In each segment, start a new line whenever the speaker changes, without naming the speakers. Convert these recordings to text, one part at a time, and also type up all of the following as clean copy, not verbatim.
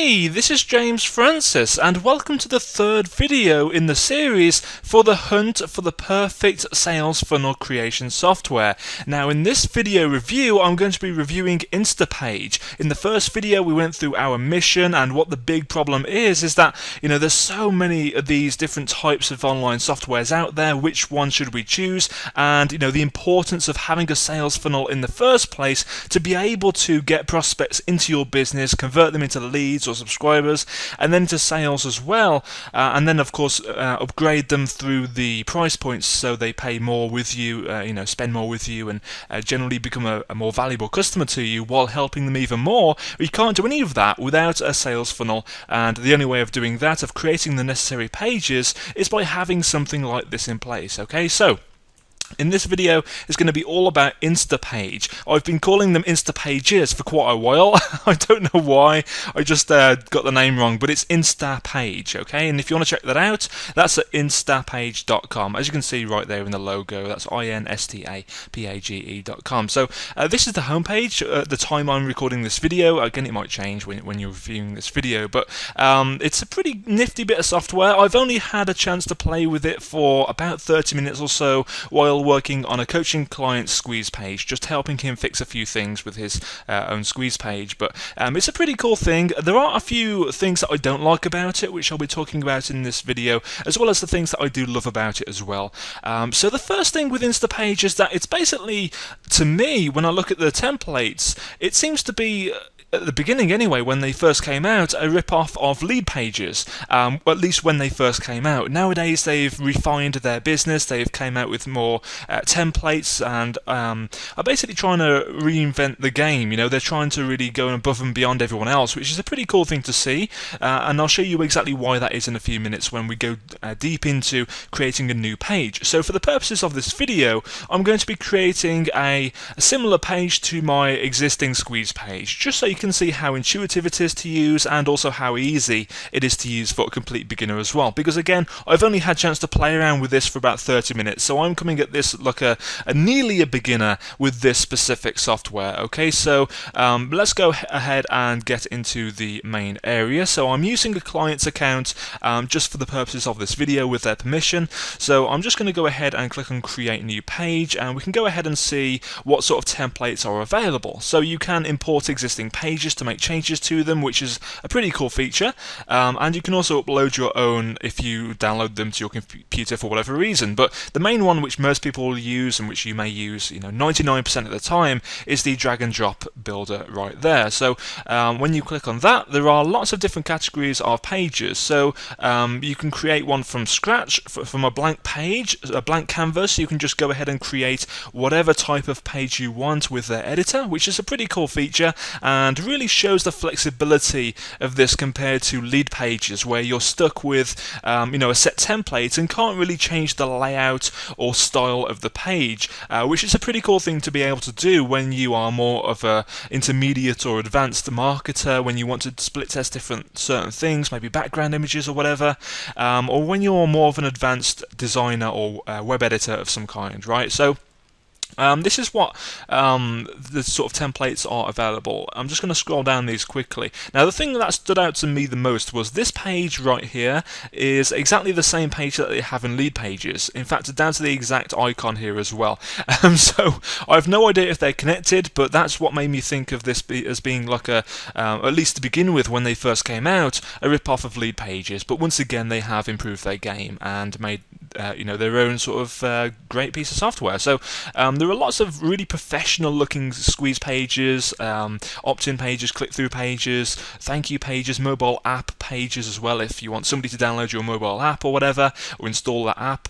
Hey, this is James Francis, and welcome to the third video in the series for the hunt for the perfect sales funnel creation software. Now, in this video review, I'm going to be reviewing Instapage. In the first video, we went through our mission, and what the big problem is that, there's so many of these different types of online softwares out there. Which one should we choose? And, the importance of having a sales funnel in the first place to be able to get prospects into your business, convert them into leads or subscribers, and then to sales as well, and then of course upgrade them through the price points so they pay more with you, spend more with you, and generally become a more valuable customer to you while helping them even more. You can't do any of that without a sales funnel, and the only way of doing that, of creating the necessary pages, is by having something like this in place. Okay, so in this video, it's going to be all about Instapage. I've been calling them Instapages for quite a while. I don't know why. I just got the name wrong, but it's Instapage, okay? And if you want to check that out, that's at instapage.com. As you can see right there in the logo, that's INSTAPAGE.com. So this is the homepage at the time I'm recording this video. Again, it might change when you're reviewing this video, but it's a pretty nifty bit of software. I've only had a chance to play with it for about 30 minutes or so while working on a coaching client's squeeze page, just helping him fix a few things with his own squeeze page. But it's a pretty cool thing. There are a few things that I don't like about it, which I'll be talking about in this video, as well as the things that I do love about it as well. So the first thing with Instapage is that it's basically, to me, when I look at the templates, it seems to be, at the beginning anyway, when they first came out, a rip-off of lead pages, at least when they first came out. Nowadays they've refined their business, they've came out with more templates, and are basically trying to reinvent the game. They're trying to really go above and beyond everyone else, which is a pretty cool thing to see, and I'll show you exactly why that is in a few minutes when we go deep into creating a new page. So for the purposes of this video, I'm going to be creating a similar page to my existing squeeze page, just so you can see how intuitive it is to use, and also how easy it is to use for a complete beginner as well. Because again, I've only had a chance to play around with this for about 30 minutes, so I'm coming at this like a nearly a beginner with this specific software. Okay, so let's go ahead and get into the main area. So I'm using a client's account just for the purposes of this video with their permission. So I'm just going to go ahead and click on create new page, and we can go ahead and see what sort of templates are available. So you can import existing pages to make changes to them, which is a pretty cool feature, and you can also upload your own if you download them to your computer for whatever reason. But the main one which most people use, and which you may use 99% of the time, is the drag and drop builder right there. So when you click on that, there are lots of different categories of pages. So you can create one from scratch, from a blank page, a blank canvas. You can just go ahead and create whatever type of page you want with their editor, which is a pretty cool feature, and really shows the flexibility of this compared to lead pages, where you're stuck with a set template and can't really change the layout or style of the page, which is a pretty cool thing to be able to do when you are more of a intermediate or advanced marketer, when you want to split test certain things, maybe background images or whatever, or when you're more of an advanced designer or web editor of some kind, right? So this is what the sort of templates are available. I'm just going to scroll down these quickly. Now, the thing that stood out to me the most was this page right here is exactly the same page that they have in lead pages. In fact, down to the exact icon here as well. So I have no idea if they're connected, but that's what made me think of this as being like a, at least to begin with when they first came out, a rip-off of lead pages. But once again, they have improved their game and made their own sort of great piece of software. So there are lots of really professional looking squeeze pages, opt-in pages, click-through pages, thank you pages, mobile app pages as well if you want somebody to download your mobile app or whatever, or install that app.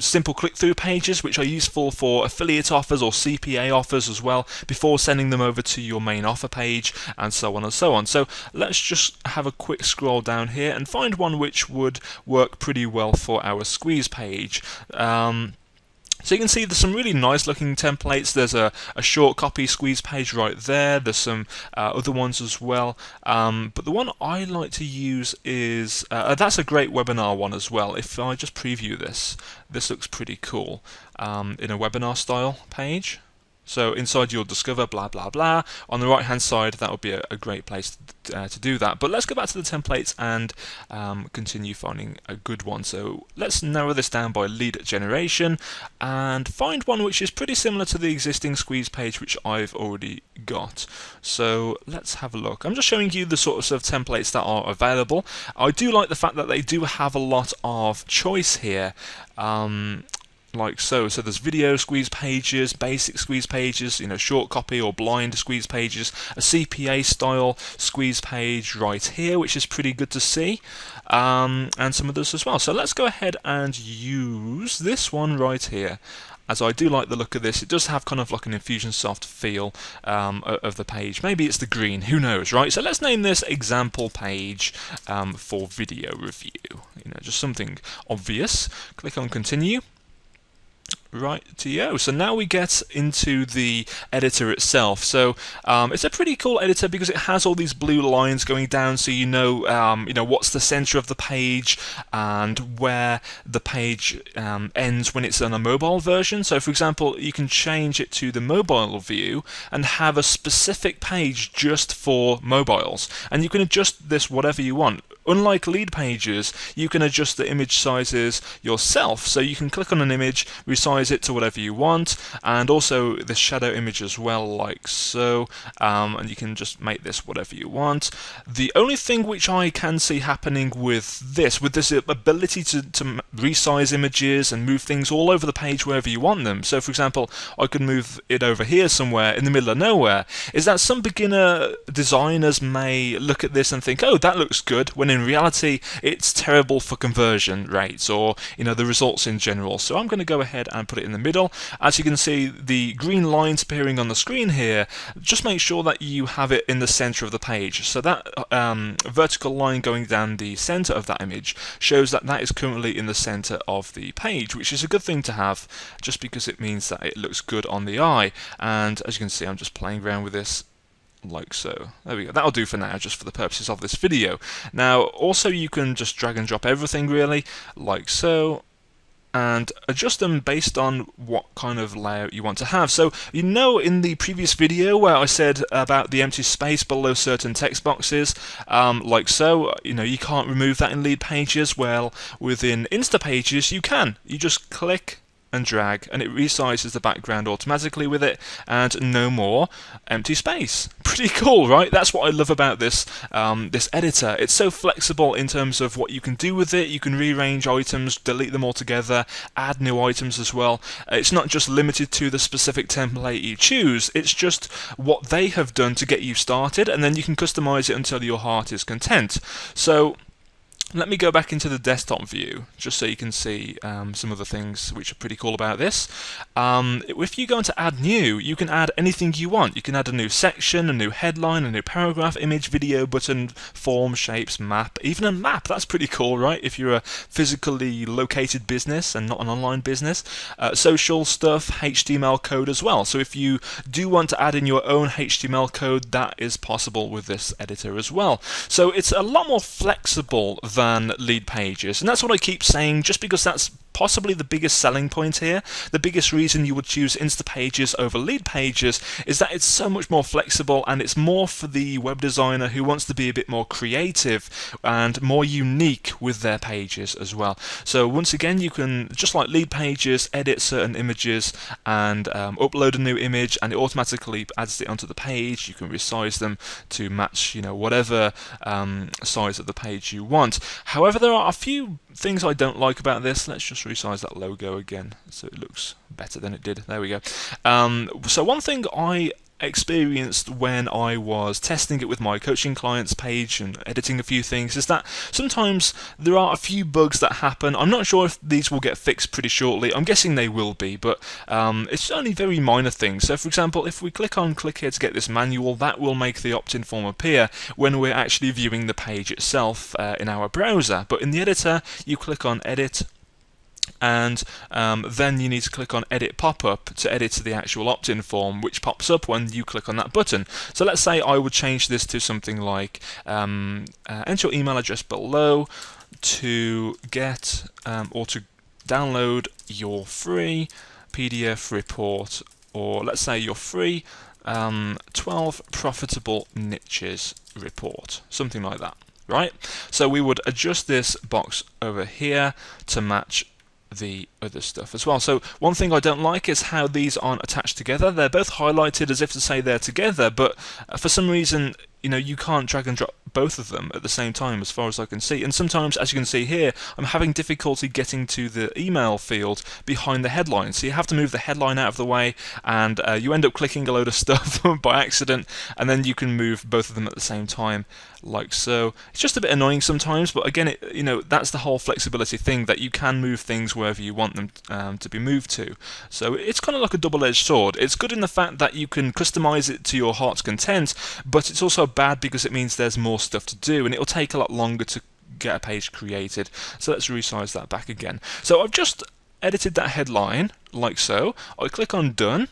Simple click-through pages, which are useful for affiliate offers or CPA offers as well, before sending them over to your main offer page, and so on and so on. So let's just have a quick scroll down here and find one which would work pretty well for our squeeze page. So you can see there's some really nice looking templates. There's a short copy squeeze page right there. There's some other ones as well. But the one I like to use is, that's a great webinar one as well. If I just preview this, this looks pretty cool in a webinar style page. So inside you'll discover blah blah blah. On the right hand side, that would be a great place to do that. But let's go back to the templates and continue finding a good one. So let's narrow this down by lead generation and find one which is pretty similar to the existing squeeze page which I've already got. So let's have a look. I'm just showing you the sorts of templates that are available. I do like the fact that they do have a lot of choice here. Like so. So there's video squeeze pages, basic squeeze pages, short copy or blind squeeze pages, a CPA style squeeze page right here, which is pretty good to see, and some others as well. So let's go ahead and use this one right here, as I do like the look of this. It does have kind of like an Infusionsoft feel of the page. Maybe it's the green, who knows, right? So let's name this example page for video review. Just something obvious. Click on continue. Right-to-yo. So now we get into the editor itself. So it's a pretty cool editor because it has all these blue lines going down, so you know what's the center of the page and where the page ends when it's on a mobile version. So for example, you can change it to the mobile view and have a specific page just for mobiles, and you can adjust this whatever you want. Unlike lead pages, you can adjust the image sizes yourself, so you can click on an image, resize it to whatever you want, and also the shadow image as well, like so, and you can just make this whatever you want. The only thing which I can see happening with this ability to resize images and move things all over the page wherever you want them. So for example, I could move it over here somewhere in the middle of nowhere, is that some beginner designers may look at this and think, oh, that looks good, when in reality it's terrible for conversion rates or the results in general. So I'm going to go ahead and put it in the middle. As you can see, the green lines appearing on the screen here, just make sure that you have it in the center of the page. So that vertical line going down the center of that image shows that that is currently in the center of the page, which is a good thing to have just because it means that it looks good on the eye. And as you can see, I'm just playing around with this like so. There we go. That'll do for now, just for the purposes of this video. Now, also you can just drag and drop everything really, like so, and adjust them based on what kind of layout you want to have. So in the previous video where I said about the empty space below certain text boxes, like so, you can't remove that in lead pages. Well, within Instapages you can. You just click and drag and it resizes the background automatically with it, and no more empty space. Pretty cool, right? That's what I love about this this editor. It's so flexible in terms of what you can do with it. You can rearrange items, delete them all together, add new items as well. It's not just limited to the specific template you choose, it's just what they have done to get you started, and then you can customize it until your heart is content. So let me go back into the desktop view just so you can see some of the things which are pretty cool about this. If you go into add new, you can add anything you want. You can add a new section, a new headline, a new paragraph, image, video, button, form, shapes, map, even a map. That's pretty cool, right? If you're a physically located business and not an online business. Social stuff, HTML code as well. So if you do want to add in your own HTML code, that is possible with this editor as well. So it's a lot more flexible than lead pages, and that's what I keep saying, just because that's possibly the biggest selling point here. The biggest reason you would choose Instapages over lead pages is that it's so much more flexible, and it's more for the web designer who wants to be a bit more creative and more unique with their pages as well. So once again, you can, just like lead pages, edit certain images and upload a new image, and it automatically adds it onto the page. You can resize them to match whatever size of the page you want. However, there are a few things I don't like about this. Let's just resize that logo again so it looks better than it did. There we go. So one thing I experienced when I was testing it with my coaching clients page and editing a few things is that sometimes there are a few bugs that happen. I'm not sure if these will get fixed pretty shortly. I'm guessing they will be, but it's only very minor things. So for example, if we click here to get this manual, that will make the opt-in form appear when we're actually viewing the page itself in our browser. But in the editor, you click on edit, and then you need to click on edit pop-up to edit the actual opt-in form, which pops up when you click on that button. So let's say I would change this to something like enter your email address below to get or to download your free PDF report or let's say your free 12 profitable niches report, something like that, right? So we would adjust this box over here to match the other stuff as well. So one thing I don't like is how these aren't attached together. They're both highlighted as if to say they're together, but for some reason, you know, you can't drag and drop both of them at the same time as far as I can see. And sometimes, as you can see here, I'm having difficulty getting to the email field behind the headline. So you have to move the headline out of the way, and you end up clicking a load of stuff by accident, and then you can move both of them at the same time, like so. It's just a bit annoying sometimes, but again, you know, that's the whole flexibility thing, that you can move things wherever you want them to be moved to. So it's kind of like a double-edged sword. It's good in the fact that you can customize it to your heart's content, but it's also bad because it means there's more stuff to do, and it'll take a lot longer to get a page created. So let's resize that back again. So I've just edited that headline like so. I click on done,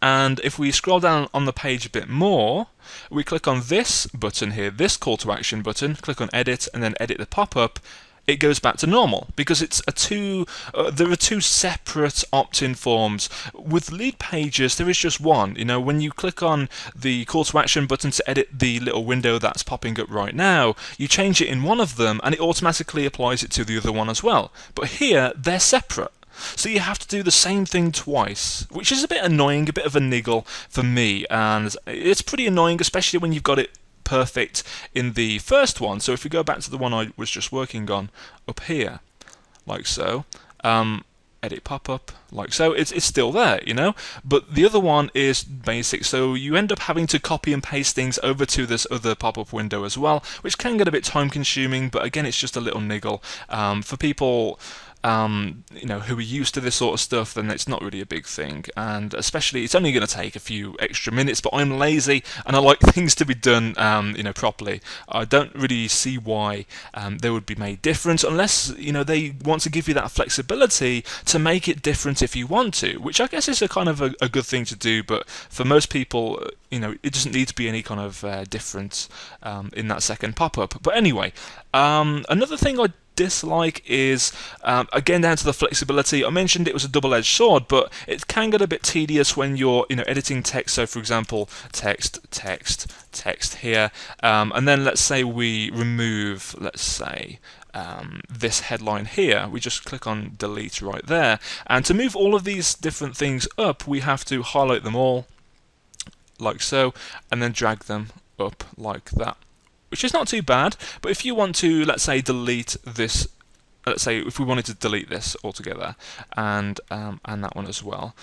and if we scroll down on the page a bit more, we click on this button here, this call to action button, click on edit, and then edit the pop-up. It goes back to normal because it's there are two separate opt-in forms. With lead pages, there is just one. You know, when you click on the call to action button to edit the little window that's popping up right now, you change it in one of them and it automatically applies it to the other one as well. But here, they're separate. So you have to do the same thing twice, which is a bit annoying, a bit of a niggle for me, and it's pretty annoying, especially when you've got it perfect in the first one. So if we go back to the one I was just working on up here, like so, edit pop-up, like so, it's still there, you know, but the other one is basic, so you end up having to copy and paste things over to this other pop-up window as well, which can get a bit time consuming, but again, it's just a little niggle. For people you know, who are used to this sort of stuff, then it's not really a big thing, and especially it's only going to take a few extra minutes, but I'm lazy and I like things to be done you know, properly. I don't really see why they would be made different unless, you know, they want to give you that flexibility to make it different if you want to, which I guess is a kind of a good thing to do, but for most people, you know, it doesn't need to be any kind of difference in that second pop-up. But anyway, another thing I dislike is again down to the flexibility. I mentioned it was a double-edged sword, but it can get a bit tedious when you're, you know, editing text. So for example, text here, and then let's say we remove, let's say, this headline here. We just click on delete right there, and to move all of these different things up, we have to highlight them all like so, and then drag them up like that, which is not too bad. But if you want to, let's say, delete this, let's say if we wanted to delete this altogether, and that one as well,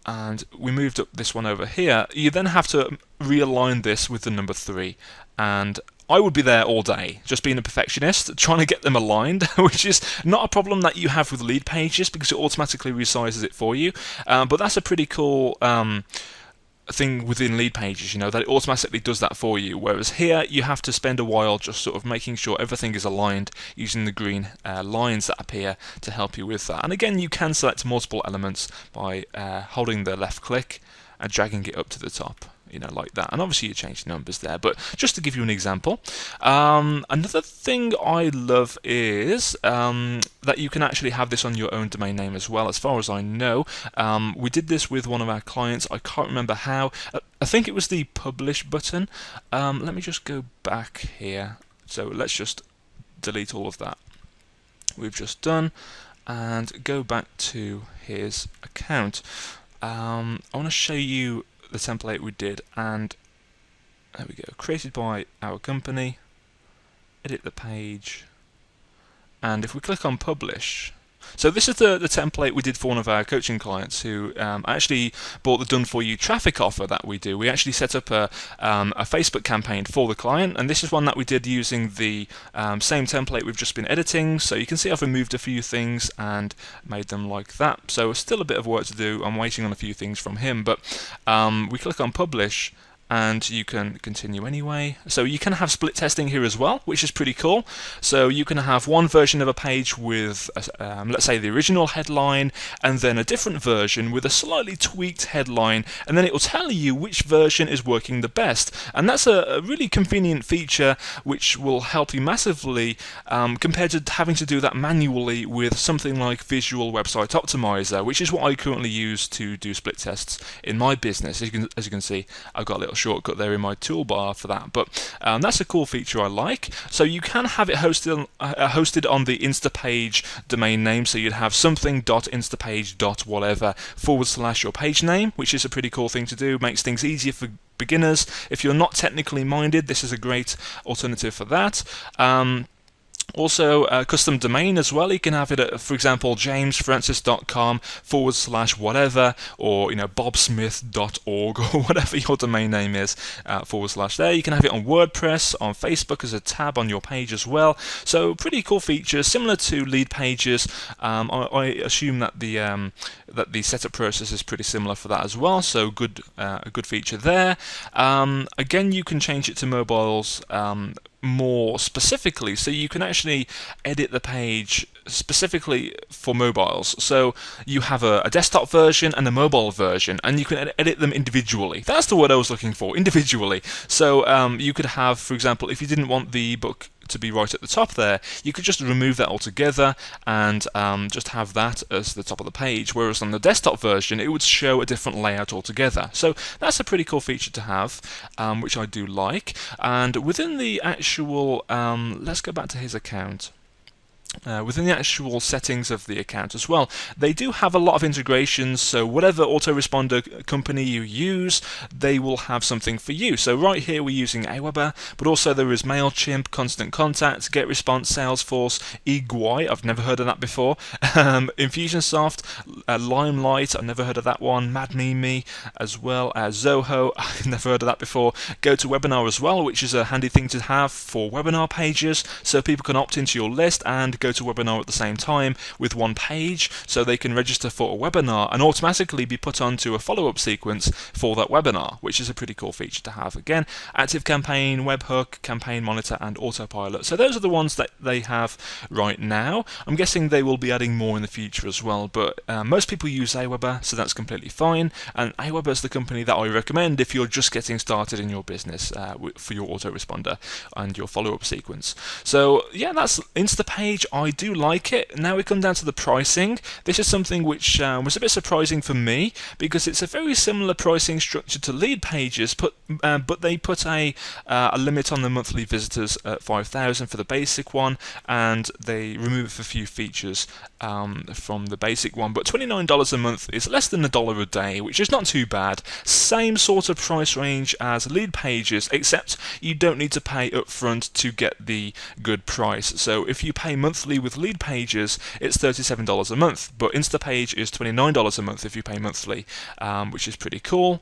and we moved up this one over here, you then have to realign this with the number 3, and I would be there all day, just being a perfectionist, trying to get them aligned, which is not a problem that you have with lead pages because it automatically resizes it for you, but that's a pretty cool thing within lead pages, you know, that it automatically does that for you, whereas here you have to spend a while just sort of making sure everything is aligned using the green lines that appear to help you with that. And again, you can select multiple elements by holding the left click and dragging it up to the top, you know, like that. And obviously you change the numbers there, but just to give you an example, another thing I love is that you can actually have this on your own domain name as well, as far as I know. We did this with one of our clients. I can't remember how. I think it was the publish button. Let me just go back here. So let's just delete all of that we've just done and go back to his account. I want to show you the template we did, and there we go, created by our company, edit the page, and if we click on publish, so this is the template we did for one of our coaching clients who actually bought the done for you traffic offer that we do. We actually set up a Facebook campaign for the client, and this is one that we did using the same template we've just been editing. So you can see I've removed a few things and made them like that. So still a bit of work to do. I'm waiting on a few things from him, but we click on publish, and you can continue anyway. So you can have split testing here as well, which is pretty cool. So you can have one version of a page with, let's say, the original headline, and then a different version with a slightly tweaked headline, and then it will tell you which version is working the best. And that's a really convenient feature which will help you massively compared to having to do that manually with something like Visual Website Optimizer, which is what I currently use to do split tests in my business. As you can see, I've got a little shortcut there in my toolbar for that, but that's a cool feature I like. So you can have it hosted on the Instapage domain name, so you'd have something.instapage.whatever / your page name, which is a pretty cool thing to do. Makes things easier for beginners. If you're not technically minded, this is a great alternative for that. Also, custom domain as well. You can have it at, for example, jamesfrancis.com / whatever, or bobsmith.org, or whatever your domain name is / there. You can have it on WordPress, on Facebook as a tab on your page as well. So pretty cool features, similar to lead pages. I assume that the setup process is pretty similar for that as well. So good, a good feature there. Again, you can change it to mobiles more specifically, so you can actually edit the page specifically for mobiles. So you have a desktop version and a mobile version, and you can edit them individually. That's the word I was looking for, individually. So you could have, for example, if you didn't want the book to be right at the top there, you could just remove that altogether and just have that as the top of the page, whereas on the desktop version it would show a different layout altogether. So that's a pretty cool feature to have, which I do like. And within the actual, let's go back to his account. Within the actual settings of the account as well, they do have a lot of integrations, so whatever autoresponder company you use, they will have something for you. So right here we're using Aweber, but also there is MailChimp, Constant Contact, GetResponse, Salesforce, eGuai, I've never heard of that before, Infusionsoft, Limelight, I've never heard of that one, MadMeme, as well as Zoho, I've never heard of that before, GoToWebinar as well, which is a handy thing to have for webinar pages, so people can opt into your list and go to webinar at the same time with one page, so they can register for a webinar and automatically be put onto a follow-up sequence for that webinar, which is a pretty cool feature to have. Again, ActiveCampaign, Webhook, Campaign Monitor, and Autopilot. So those are the ones that they have right now. I'm guessing they will be adding more in the future as well, but most people use Aweber, so that's completely fine. And Aweber is the company that I recommend if you're just getting started in your business for your autoresponder and your follow-up sequence. So yeah, that's Instapage. I do like it. Now we come down to the pricing. This is something which was a bit surprising for me, because it's a very similar pricing structure to lead pages, but they put a limit on the monthly visitors at 5,000 for the basic one, and they remove a few features from the basic one. But $29 a month is less than $1 a day, which is not too bad. Same sort of price range as lead pages, except you don't need to pay upfront to get the good price. So if you pay monthly with lead pages, it's $37 a month, but Instapage is $29 a month if you pay monthly, which is pretty cool.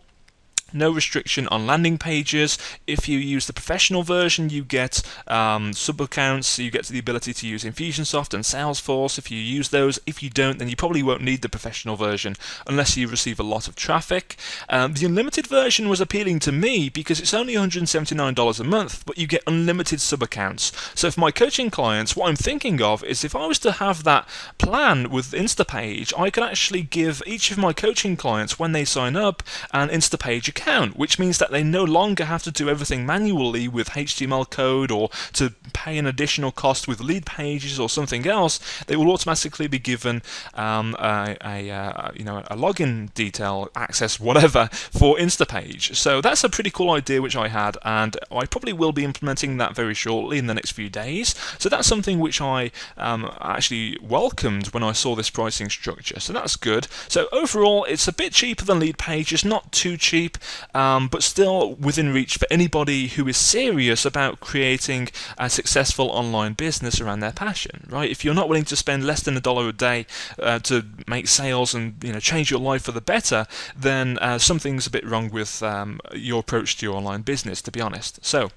No restriction on landing pages. If you use the professional version, you get sub-accounts, so you get the ability to use Infusionsoft and Salesforce if you use those. If you don't, then you probably won't need the professional version unless you receive a lot of traffic. The unlimited version was appealing to me because it's only $179 a month, but you get unlimited sub-accounts. So for my coaching clients, what I'm thinking of is if I was to have that plan with Instapage, I could actually give each of my coaching clients, when they sign up, an Instapage account, which means that they no longer have to do everything manually with HTML code or to pay an additional cost with lead pages or something else. They will automatically be given a login detail, access, whatever, for Instapage. So that's a pretty cool idea which I had, and I probably will be implementing that very shortly in the next few days. So that's something which I actually welcomed when I saw this pricing structure. So that's good. So overall, it's a bit cheaper than lead pages, not too cheap, but still within reach for anybody who is serious about creating a successful online business around their passion, right? If you're not willing to spend less than $1 a day to make sales and change your life for the better, then something's a bit wrong with your approach to your online business, to be honest. So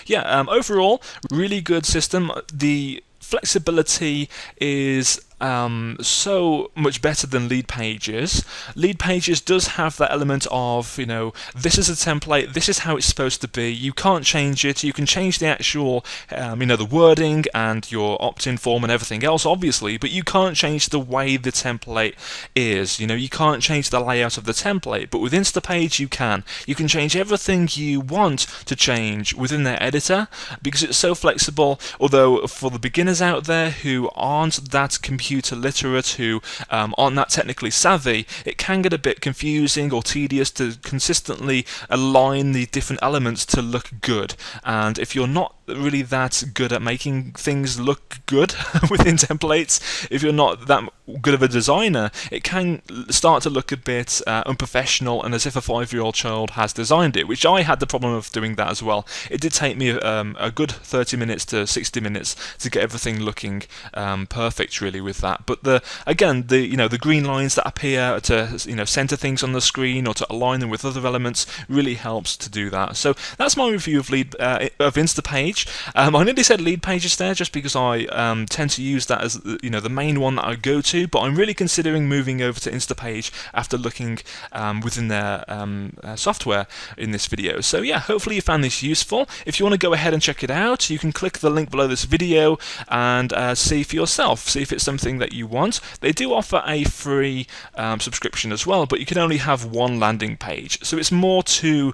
yeah, overall, really good system. The flexibility is so much better than lead pages. Lead pages does have that element of, this is a template, this is how it's supposed to be. You can't change it. You can change the actual, the wording and your opt-in form and everything else, obviously, but you can't change the way the template is. You can't change the layout of the template, but with Instapage you can. You can change everything you want to change within their editor because it's so flexible. Although for the beginners out there who aren't that computer literate, who aren't that technically savvy, it can get a bit confusing or tedious to consistently align the different elements to look good. And if you're not really that good at making things look good within templates, if you're not that good of a designer, it can start to look a bit unprofessional and as if a 5-year-old child has designed it, which I had the problem of doing that as well. It did take me a good 30 minutes to 60 minutes to get everything looking perfect, really, with that. But the green lines that appear to center things on the screen or to align them with other elements really helps to do that. So that's my review of Instapage. I nearly said lead pages there just because I tend to use that as the main one that I go to, but I'm really considering moving over to Instapage after looking within their software in this video. So yeah, hopefully you found this useful. If you want to go ahead and check it out, you can click the link below this video and see for yourself, see if it's something that you want. They do offer a free subscription as well, but you can only have one landing page, so it's more to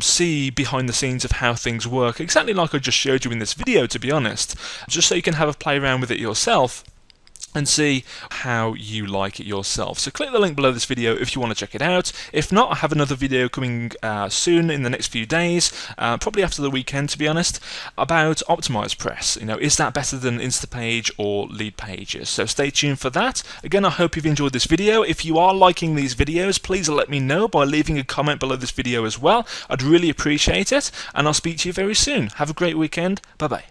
see behind the scenes of how things work, exactly like I just showed you in this video, to be honest, just so you can have a play around with it yourself and see how you like it yourself. So click the link below this video if you want to check it out. If not, I have another video coming soon in the next few days, probably after the weekend, to be honest, about Optimized Press. Is that better than Instapage or lead pages? So stay tuned for that. Again, I hope you've enjoyed this video. If you are liking these videos, please let me know by leaving a comment below this video as well. I'd really appreciate it, and I'll speak to you very soon. Have a great weekend. Bye bye.